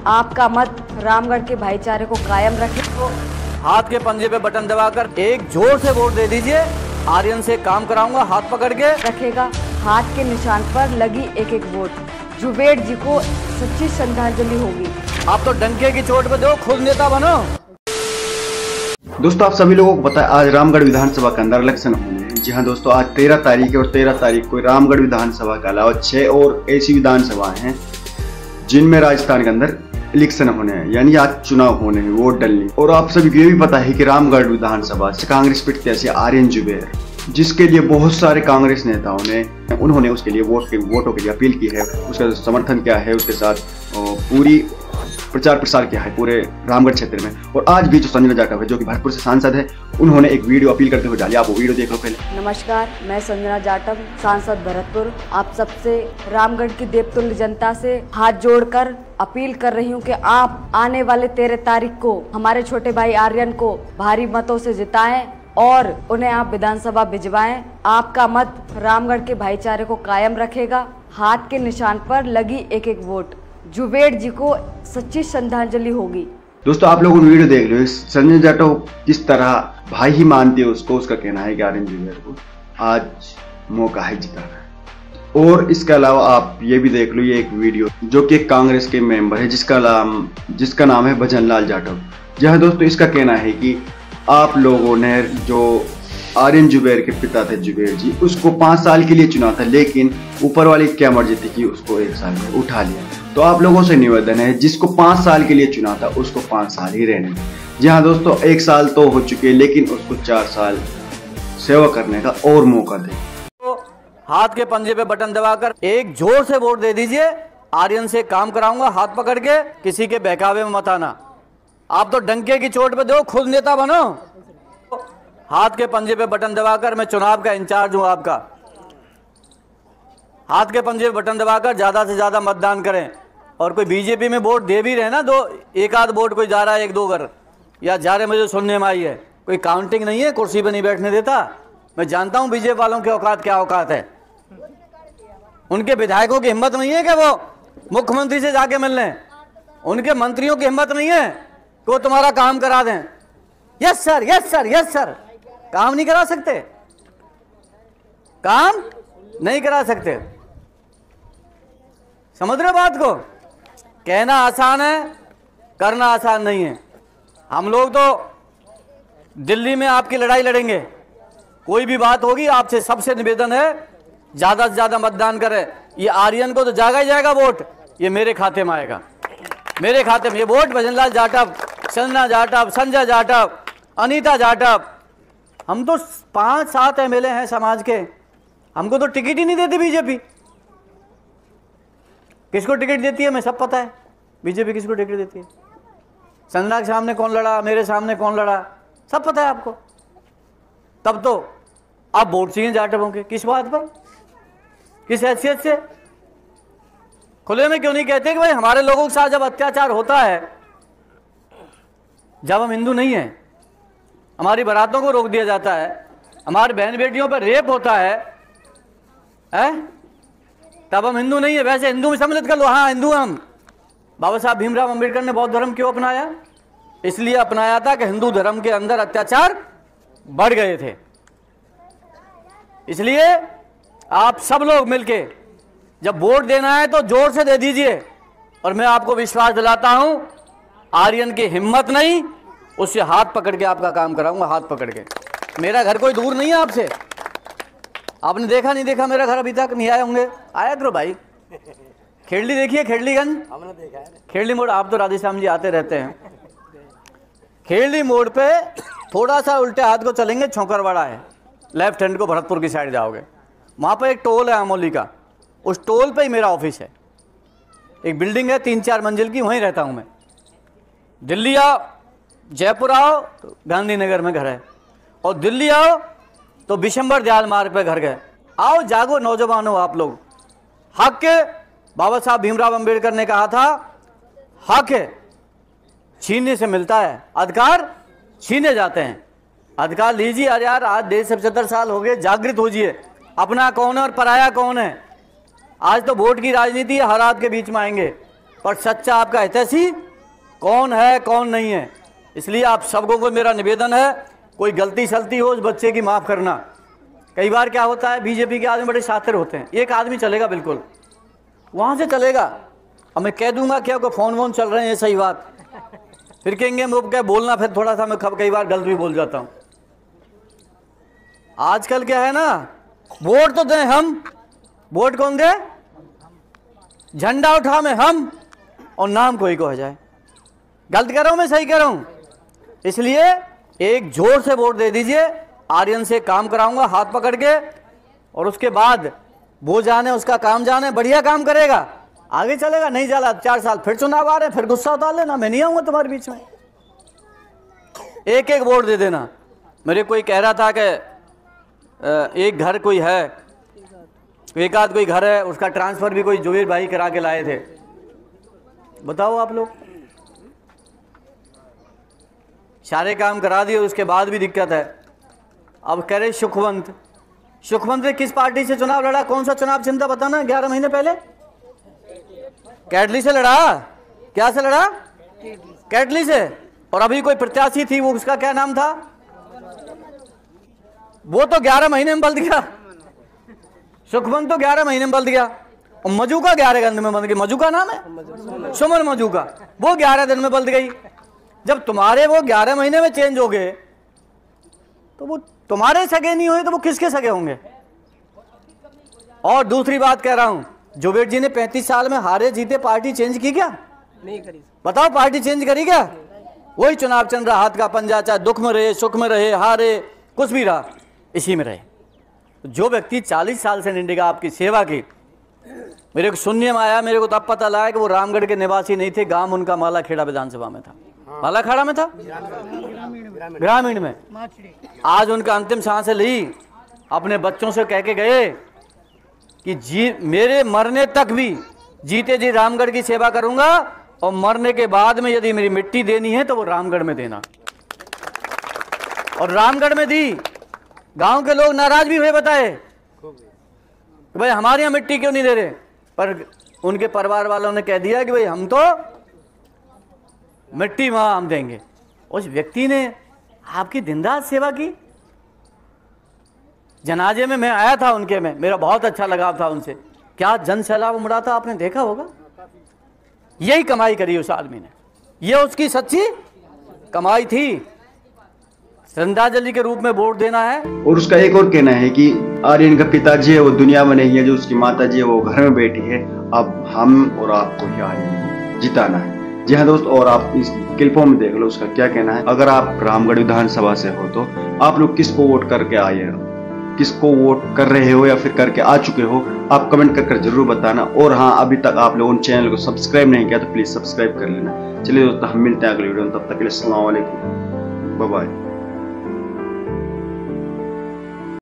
आपका मत रामगढ़ के भाईचारे को कायम रखे। तो हाथ के पंजे पे बटन दबाकर एक जोर से वोट दे दीजिए। आर्यन से काम कराऊंगा हाथ पकड़ के। रखेगा हाथ के निशान पर लगी एक एक वोट। जुबेर जी को सच्ची श्रद्धांजलि होगी। आप तो डंके की चोट पे दो, खुद नेता बनो। दोस्तों, आप सभी लोगों को पता है आज रामगढ़ विधानसभा के अंदर इलेक्शन होने हैं। जी हाँ दोस्तों, आज 13 तारीख है और 13 तारीख को रामगढ़ विधानसभा के अलावा 6 और ऐसी विधानसभाएं हैं जिनमें राजस्थान के अंदर इलेक्शन होने हैं, यानी आज चुनाव होने हैं, वोट डलने। और आप सभी को ये भी पता है कि रामगढ़ विधानसभा से कांग्रेस प्रत्याशी आर्यन जुबेर, जिसके लिए बहुत सारे कांग्रेस नेताओं ने उन्होंने उसके लिए वोटों के लिए अपील की है, उसका समर्थन किया है, उसके साथ पूरी प्रचार प्रसार किया है पूरे रामगढ़ क्षेत्र में। और आज भी जो संजना जाटव है, जो कि भरतपुर से सांसद है, उन्होंने एक वीडियो अपील करते हुए डाली। आप वो वीडियो देख लो पहले। नमस्कार, मैं संजना जाटव, सांसद भरतपुर, आप सबसे रामगढ़ की देवतुल्य जनता से हाथ जोड़कर अपील कर रही हूँ कि आप आने वाले 13 तारीख को हमारे छोटे भाई आर्यन को भारी मतों से जिताएं और उन्हें आप विधानसभा भिजवाएं। आपका मत रामगढ़ के भाईचारे को कायम रखेगा। हाथ के निशान पर लगी एक एक वोट। जुबेर जी को सच्ची श्रद्धांजलि होगी। दोस्तों, आप लोग वीडियो देख लो। संजय जाटव किस तरह भाई ही मानती है उसको। उसका कहना है कि आर्यन जुबेर को आज मौका है जिताना। और इसके अलावा आप ये भी देख लो, ये एक वीडियो जो कि कांग्रेस के मेंबर है जिसका नाम है भजन लाल जाटव। जहाँ दोस्तों इसका कहना है कि आप लोगों ने जो आर्यन जुबेर के पिता थे जुबेर जी, उसको 5 साल के लिए चुना था, लेकिन ऊपर वाली क्या मर्जी थी कि उसको 1 साल में उठा लिया। तो आप लोगों से निवेदन है, जिसको 5 साल के लिए चुना था उसको 5 साल ही रहने दें। जी हाँ दोस्तों, 1 साल तो हो चुके, लेकिन उसको 4 साल सेवा करने का और मौका दें। तो हाथ के पंजे पे बटन दबाकर एक जोर से वोट दे दीजिए। आर्यन से काम कराऊंगा हाथ पकड़ के, किसी के बहकावे में मत आना। आप तो डंके की चोट पे दो, खुद नेता बनो। हाथ के पंजे पे बटन दबाकर, मैं चुनाव का इंचार्ज हूं आपका। हाथ के पंजे पे बटन दबाकर ज्यादा से ज्यादा मतदान करें। और कोई बीजेपी में वोट दे भी रहे ना, एक आध वोट कोई जा रहा है 1-2 घर या जा रहे, मुझे सुनने में आई है, कोई काउंटिंग नहीं है, कुर्सी पे नहीं बैठने देता। मैं जानता हूं बीजेपी वालों की औकात क्या औकात है। उनके विधायकों की हिम्मत नहीं है कि वो मुख्यमंत्री से जाके मिल लें। उनके मंत्रियों की हिम्मत नहीं है कि वो तुम्हारा काम करा दें। Yes sir, yes sir, yes sir. काम नहीं करा सकते, काम नहीं करा सकते। समझ रहे बात को? कहना आसान है, करना आसान नहीं है। हम लोग तो दिल्ली में आपकी लड़ाई लड़ेंगे। कोई भी बात होगी, आपसे सबसे निवेदन है ज्यादा से ज्यादा मतदान करें। ये आर्यन को तो जाएगा ही जाएगा वोट, ये मेरे खाते में आएगा, मेरे खाते में ये वोट। भजनलाल जाटव, संजना जाटव, संजय जाटव, अनीता जाटव, हम तो 5-7 MLA हैं समाज के, हमको तो टिकट ही नहीं देती बीजेपी। किसको टिकट देती है मैं सब पता है, बीजेपी किसको टिकट देती है। संजना के सामने कौन लड़ा, मेरे सामने कौन लड़ा, सब पता है आपको। तब तो आप वोट चाहिए जाटवों के, किस बात पर, किस हैसियत से? खुले में क्यों नहीं कहते कि भाई हमारे लोगों के साथ जब अत्याचार होता है, जब हम हिंदू नहीं हैं, हमारी बारातों को रोक दिया जाता है, हमारी बहन बेटियों पर रेप होता है, तब हम हिंदू नहीं है। वैसे हिंदू में सम्मिलित कर लो, हाँ हिंदू हम। बाबा साहब भीमराव अंबेडकर ने बौद्ध धर्म क्यों अपनाया? इसलिए अपनाया था कि हिंदू धर्म के अंदर अत्याचार बढ़ गए थे। इसलिए आप सब लोग मिलके जब वोट देना है तो जोर से दे दीजिए। और मैं आपको विश्वास दिलाता हूं, आर्यन की हिम्मत नहीं, उससे हाथ पकड़ के आपका काम कराऊंगा, हाथ पकड़ के। मेरा घर कोई दूर नहीं है आपसे। आपने देखा नहीं देखा मेरा घर अभी तक नहीं आए होंगे, आया करो भाई। खेड़ली देखिए, खेड़लीगंज, हमने देखा है। खेड़ली मोड़, आप तो राधेश्याम जी आते रहते हैं। खेड़ली मोड़ पे थोड़ा सा उल्टे हाथ को चलेंगे, छोकरवाड़ा है, लेफ्ट हैंड को भरतपुर की साइड जाओगे, वहां पर एक टोल है अमोली का, उस टोल पे ही मेरा ऑफिस है। एक बिल्डिंग है 3-4 मंजिल की, वहीं रहता हूं मैं। दिल्ली आओ, जयपुर आओ तो गांधीनगर में घर है, और दिल्ली आओ तो बिशंबर दयाल मार्ग पे घर गए। आओ जागो नौजवानों, आप लोग। हक के बाबा साहब भीमराव अंबेडकर ने कहा था, हक है छीनने से मिलता है, अधिकार छीने जाते हैं। अधिकार लीजिए। अरे यार, आज देश से 75 साल हो गए, जागृत होजिए। अपना कौन है और पराया कौन है? आज तो वोट की राजनीति है, हर हाथ के बीच में आएंगे। पर सच्चा आपका हितैषी कौन है कौन नहीं है। इसलिए आप सबको को मेरा निवेदन है, कोई गलती सलती हो उस बच्चे की माफ़ करना। कई बार क्या होता है, बीजेपी के आदमी बड़े शातिर होते हैं, एक आदमी चलेगा बिल्कुल वहाँ से चलेगा, अब मैं कह दूंगा क्या कोई फ़ोन वोन चल रहे हैं, सही बात, फिर कहेंगे वो क्या बोलना, फिर थोड़ा सा मैं कई बार गलत भी बोल जाता हूँ। आजकल क्या है ना, वोट तो दें हम, वोट कौन दे, झंडा उठा में हम और नाम कोई को हो जाए। गलत कह रहा हूँ मैं, सही कह रहा हूँ? इसलिए एक जोर से वोट दे दीजिए, आर्यन से काम कराऊंगा हाथ पकड़ के, और उसके बाद वो जाने उसका काम जाने, बढ़िया काम करेगा आगे चलेगा, नहीं चला 4 साल फिर चुनाव आ रहे हैं, फिर गुस्सा उतार लेना, मैं नहीं आऊंगा तुम्हारे बीच में। एक एक वोट दे देना। मेरे कोई कह रहा था कि एक घर कोई है, एक आध कोई घर है, उसका ट्रांसफर भी कोई जुबेर भाई करा के लाए थे। बताओ आप लोग, सारे काम करा दिए, उसके बाद भी दिक्कत है। अब कह रहे सुखवंत ने किस पार्टी से चुनाव लड़ा, कौन सा चुनाव चिंता बताना, 11 महीने पहले कैटली से लड़ा। क्या से लड़ा? कैटली से। और अभी कोई प्रत्याशी थी, वो उसका क्या नाम था, वो तो 11 महीने में बदल गया। सुखवंत तो 11 महीने में बदल गया, और मजूका 11 दिन में बदल गई। मजूका नाम है, सुमन मजूका, वो 11 दिन में बदल गई। जब तुम्हारे वो 11 महीने में चेंज हो गए, तो वो तुम्हारे सगे नहीं हुए तो वो किसके सगे होंगे? और दूसरी बात कह रहा हूं, जुबेर जी ने 35 साल में हारे जीते पार्टी चेंज की क्या? नहीं करी। बताओ, पार्टी चेंज करी क्या? वही चुनाव चल रहा, हाथ का पंजा, चाहे दुख में रहे, सुख में रहे, हारे, कुछ भी रहा, इसी में रहे। जो व्यक्ति 40 साल से निंडेगा आपकी सेवा की, मेरे को सुनने में आया, मेरे को तब पता लगा कि वो रामगढ़ के निवासी नहीं थे, गांव उनका मालाखेड़ा विधानसभा में था। मालाखेड़ा में था, ग्रामीण में। आज उनका अंतिम सांस ली, अपने बच्चों से कह के गए कि मेरे मरने तक भी जीते जी रामगढ़ की सेवा करूंगा, और मरने के बाद में यदि मेरी मिट्टी देनी है तो वो रामगढ़ में देना। और रामगढ़ में दी। गांव के लोग नाराज भी हुए, बताए कि भाई हमारे यहाँ मिट्टी क्यों नहीं दे रहे, पर उनके परिवार वालों ने कह दिया कि भाई हम तो मिट्टी वहां हम देंगे। उस व्यक्ति ने आपकी दिन-रात सेवा की। जनाजे में मैं आया था उनके में, मेरा बहुत अच्छा लगाव था उनसे। क्या जन सैलाब उमड़ा था, आपने देखा होगा। यही कमाई करी उस आदमी ने, ये उसकी सच्ची कमाई थी। श्रद्धांजलि के रूप में वोट देना है। और उसका एक और कहना है कि आर्यन का पिताजी है वो दुनिया में नहीं है, जो उसकी माता जी है वो घर में बैठी है। अब हम और आपको ही आर्यन जिताना है। जी हाँ दोस्त, और आप इस क्लिपों में देख लो उसका क्या कहना है। अगर आप रामगढ़ विधानसभा से हो तो आप लोग किसको वोट करके आए हो, किसको वोट कर रहे हो या फिर करके आ चुके हो, आप कमेंट कर जरूर बताना। और हाँ, अभी तक आप लोगों ने चैनल को सब्सक्राइब नहीं किया तो प्लीज सब्सक्राइब कर लेना। चलिए दोस्तों, हम मिलते हैं अगले वीडियो में, तब तक के लिए अस्सलाम वालेकुम, बाय बाय।